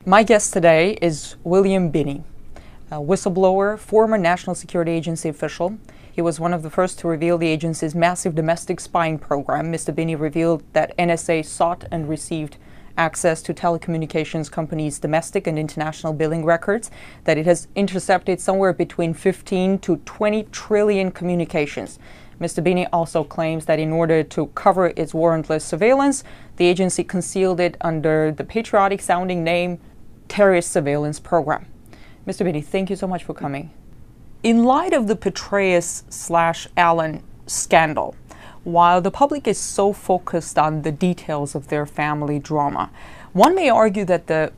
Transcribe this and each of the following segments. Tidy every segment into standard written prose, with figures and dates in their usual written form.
My guest today is William Binney, a whistleblower, former National Security Agency official. He was one of the first to reveal the agency's massive domestic spying program. Mr. Binney revealed that NSA sought and received access to telecommunications companies' domestic and international billing records, that it has intercepted somewhere between 15 to 20 trillion communications. Mr. Binney also claims that in order to cover its warrantless surveillance, the agency concealed it under the patriotic-sounding name Terrorist Surveillance Program. Mr. Binney, thank you so much for coming. In light of the Poitras/Allen scandal, while the public is so focused on the details of their family drama, one may argue that the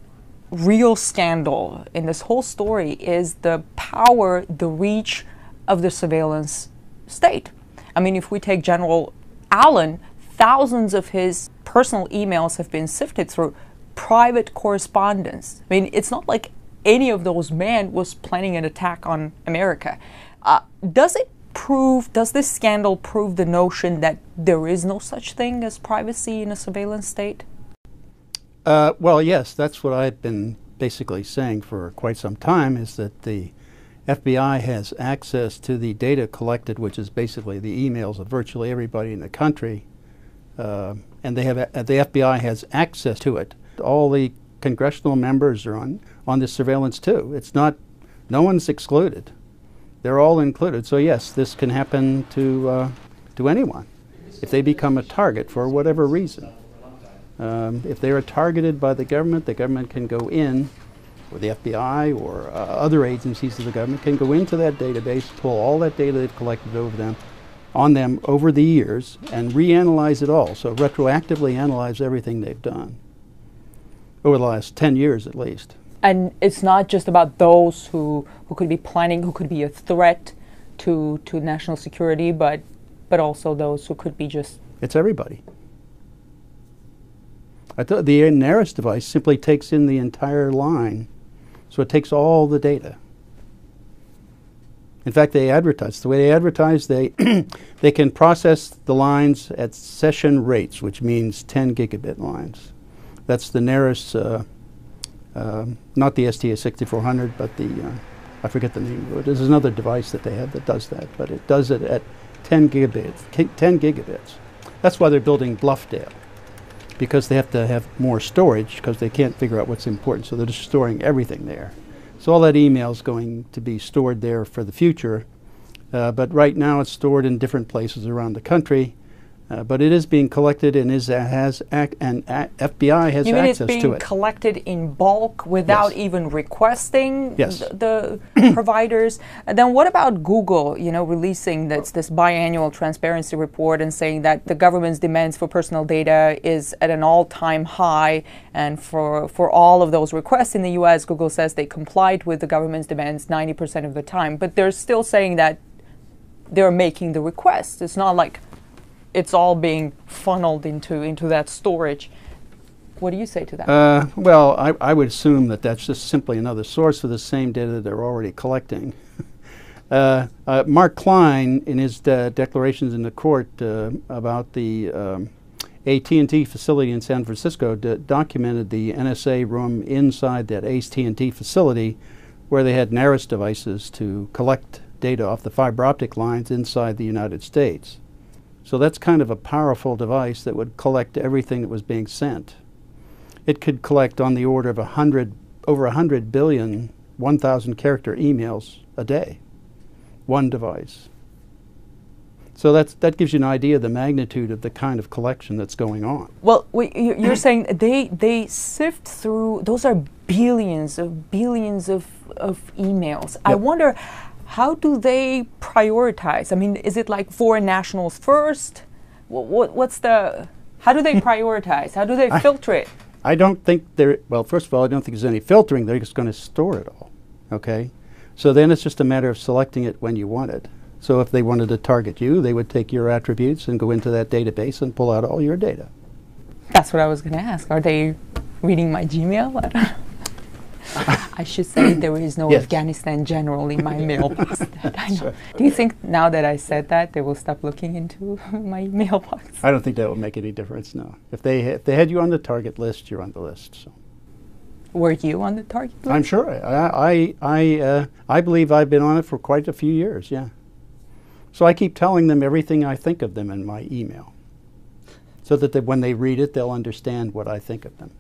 real scandal in this whole story is the power, the reach of the surveillance state. I mean, if we take General Allen, thousands of his personal emails have been sifted through private correspondence. I mean, it's not like any of those men was planning an attack on America. Does this scandal prove the notion that there is no such thing as privacy in a surveillance state? Well, yes, that's what I've been basically saying for quite some time, is that the FBI has access to the data collected, which is basically the emails of virtually everybody in the country, and the FBI has access to it. All the congressional members are on this surveillance too. It's not, no one's excluded. They're all included. So yes, this can happen to anyone if they become a target for whatever reason. If they are targeted by the government can go in, or the FBI or other agencies of the government can go into that database, pull all that data they've collected on them over the years and reanalyze it all. So retroactively analyze everything they've done over the last 10 years at least. And it's not just about those who could be planning, who could be a threat to national security, but also those who could be just... It's everybody. The NARIS device simply takes in the entire line, so it takes all the data. In fact, they advertise. The way they advertise, they can process the lines at session rates, which means 10 gigabit lines. That's the NARIS, not the STA6400, but the, I forget the name of it. There's another device that they have that does that, but it does it at 10 gigabits. 10 gigabits. That's why they're building Bluffdale, because they have to have more storage because they can't figure out what's important, so they're just storing everything there. So all that email is going to be stored there for the future, but right now it's stored in different places around the country. But it is being collected and FBI has access to it. You mean it's being collected in bulk without even requesting the providers? And then what about Google, releasing this biannual transparency report and saying that the government's demands for personal data is at an all-time high, and for all of those requests in the U.S., Google says they complied with the government's demands 90% of the time. But they're still saying that they're making the requests. It's not like it's all being funneled into that storage. What do you say to that? Well, I would assume that that's just simply another source of the same data that they're already collecting. Mark Klein, in his declarations in the court about the AT&T facility in San Francisco, documented the NSA room inside that AT&T facility where they had NARIS devices to collect data off the fiber optic lines inside the United States. So that's kind of a powerful device that would collect everything that was being sent. It could collect on the order of over 100 billion 1,000 character emails a day, one device. So that gives you an idea of the magnitude of the kind of collection that's going on. Well, you're saying they sift through, those are billions of emails. Yep. I wonder, how do they prioritize? I mean, is it like foreign nationals first? How do they prioritize? How do they filter it? I don't think well, first of all, I don't think there's any filtering. They're just going to store it all, okay? So then it's just a matter of selecting it when you want it. So if they wanted to target you, they would take your attributes and go into that database and pull out all your data. That's what I was going to ask. Are they reading my Gmail? I don't know. I should say there is no Afghanistan general in my mailbox. I know. Do you think now that I said that, they will stop looking into my mailbox? I don't think that will make any difference, no. If they had you on the target list, you're on the list. So. Were you on the target list? I'm sure. I believe I've been on it for quite a few years, yeah. So I keep telling them everything I think of them in my email, so that when they read it, they'll understand what I think of them.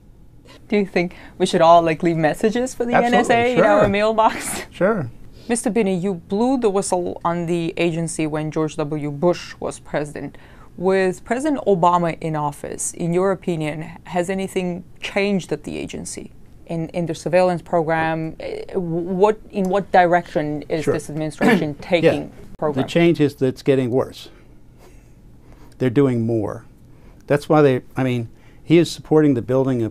Do you think we should all like leave messages for the Absolutely, NSA sure. in our mailbox? Sure. Mr. Binney, you blew the whistle on the agency when George W. Bush was president. With President Obama in office, in your opinion, has anything changed at the agency? In the surveillance program, in what direction is Sure. this administration taking Yeah. program? The change is that it's getting worse. They're doing more. That's why he is supporting the building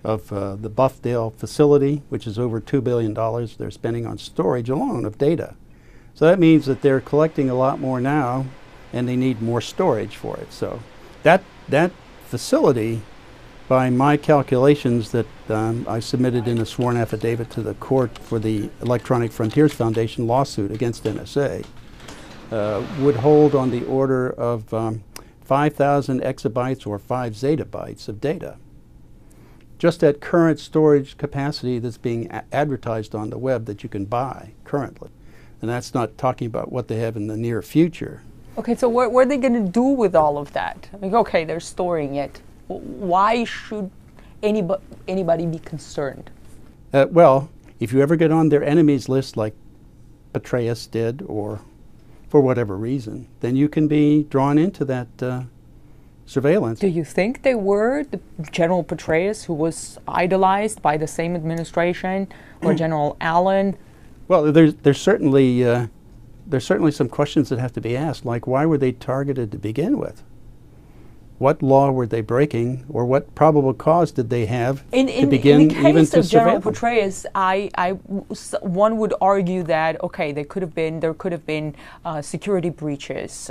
of the Buffdale facility, which is over $2 billion they're spending on storage alone of data. So that means that they're collecting a lot more now, and they need more storage for it. So that facility, by my calculations that I submitted in a sworn affidavit to the court for the Electronic Frontiers Foundation lawsuit against NSA, would hold on the order of 5,000 exabytes or 5 zettabytes of data. Just at current storage capacity that's being advertised on the web that you can buy currently. And that's not talking about what they have in the near future. Okay, so what are they going to do with all of that? Like, okay, they're storing it. Why should anybody be concerned? Well, if you ever get on their enemies list like Poitras did, or for whatever reason, then you can be drawn into that surveillance. Do you think they were the General Poitras, who was idolized by the same administration, or General Allen? Well, there's certainly some questions that have to be asked, like why were they targeted to begin with? What law were they breaking, or what probable cause did they have to begin in the case even to of General surveil them? Poitras, one would argue that okay, there could have been security breaches,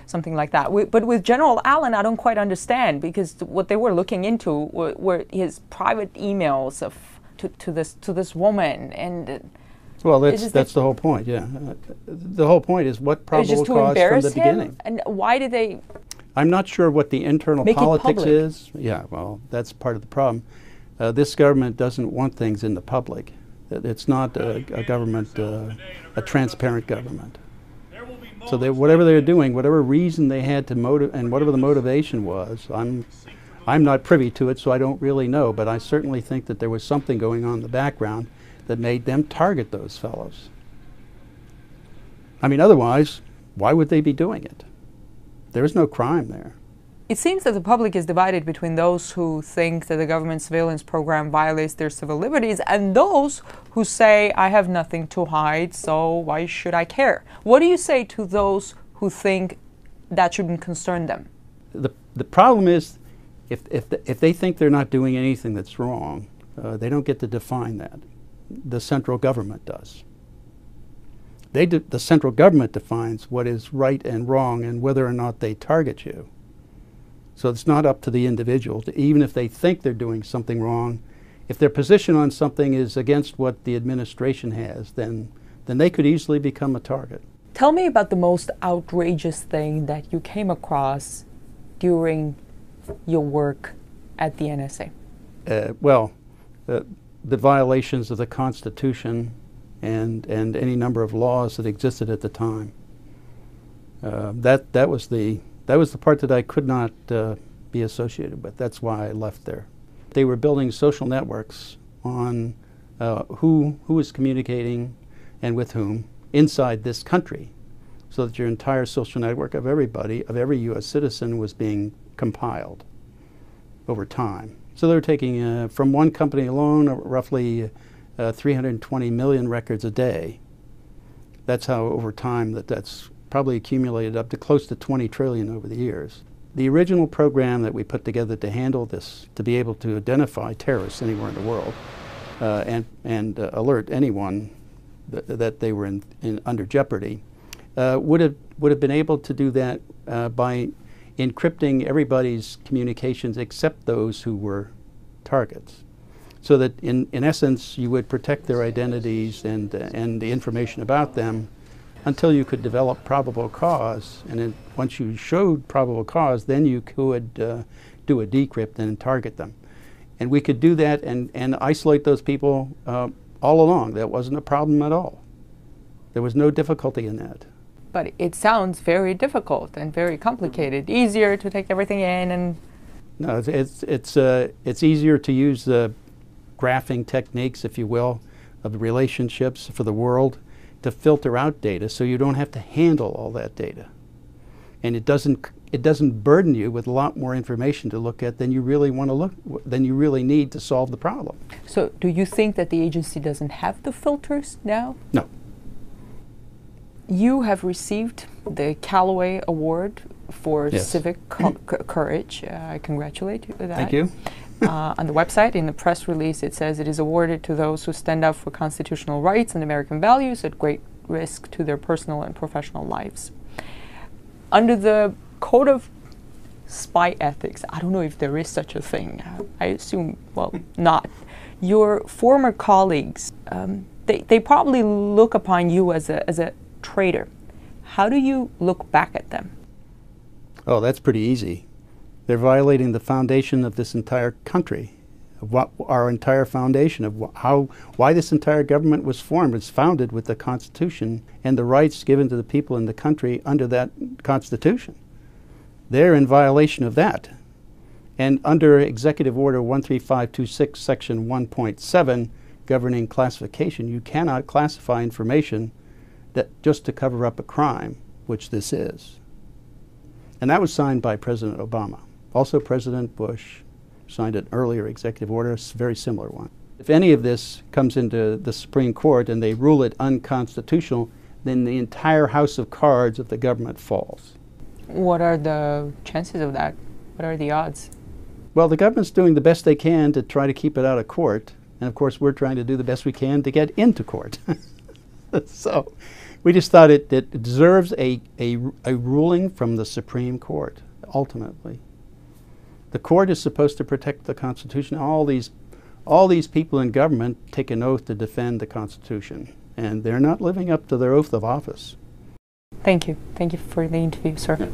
something like that. But with General Allen, I don't quite understand, because what they were looking into were his private emails to this woman, and well, that's the whole point. Yeah, the whole point is what probable cause from the beginning. And why did they? I'm not sure what the internal politics is. Yeah, well, that's part of the problem. This government doesn't want things in the public. It's not a government, a transparent government. So whatever they're doing, whatever reason they had to motive, and whatever the motivation was, I'm not privy to it, so I don't really know. But I certainly think that there was something going on in the background that made them target those fellows. I mean, otherwise, why would they be doing it? There is no crime there. It seems that the public is divided between those who think that the government surveillance program violates their civil liberties and those who say, I have nothing to hide, so why should I care? What do you say to those who think that shouldn't concern them? The problem is, if they think they're not doing anything that's wrong, they don't get to define that. The central government does. The central government defines what is right and wrong and whether or not they target you. So it's not up to the individual, even if they think they're doing something wrong. If their position on something is against what the administration has, then they could easily become a target. Tell me about the most outrageous thing that you came across during your work at the NSA. The violations of the Constitution and any number of laws that existed at the time. That was the part that I could not be associated with. That's why I left there. They were building social networks on who was communicating and with whom inside this country, so that your entire social network of everybody, of every U.S. citizen, was being compiled over time. So they were taking from one company alone roughly 320 million records a day. That's how over time that's probably accumulated up to close to 20 trillion over the years. The original program that we put together to handle this, to be able to identify terrorists anywhere in the world and alert anyone that they were under jeopardy, would have been able to do that by encrypting everybody's communications except those who were targets. So that in essence you would protect their identities and the information about them until you could develop probable cause. And then once you showed probable cause, then you could do a decrypt and target them. And we could do that and isolate those people all along. That wasn't a problem at all. There was no difficulty in that. But it sounds very difficult and very complicated. Easier to take everything in and... No, it's easier to use the graphing techniques, if you will, of the relationships for the world to filter out data so you don't have to handle all that data. And it doesn't burden you with a lot more information to look at than you really want to than you really need to solve the problem. So do you think that the agency doesn't have the filters now? No. You have received the Callaway Award for civic courage. I congratulate you for that. Thank you. On the website, in the press release, it says it is awarded to those who stand up for constitutional rights and American values at great risk to their personal and professional lives. Under the Code of Spy Ethics, I don't know if there is such a thing. I assume, well, not. Your former colleagues, they probably look upon you as a traitor. How do you look back at them? Oh, that's pretty easy. They're violating the foundation of this entire country, of our entire foundation of why this entire government was formed. It's founded with the Constitution and the rights given to the people in the country under that Constitution. They're in violation of that. And under Executive Order 13526, Section 1.7, governing classification, you cannot classify information that just to cover up a crime, which this is. And that was signed by President Obama. Also President Bush signed an earlier executive order, a very similar one. If any of this comes into the Supreme Court and they rule it unconstitutional, then the entire house of cards of the government falls. What are the chances of that? What are the odds? Well, the government's doing the best they can to try to keep it out of court. And of course, we're trying to do the best we can to get into court. So we just thought it deserves a ruling from the Supreme Court, ultimately. The court is supposed to protect the Constitution. All these people in government take an oath to defend the Constitution, and they're not living up to their oath of office. Thank you. Thank you for the interview, sir.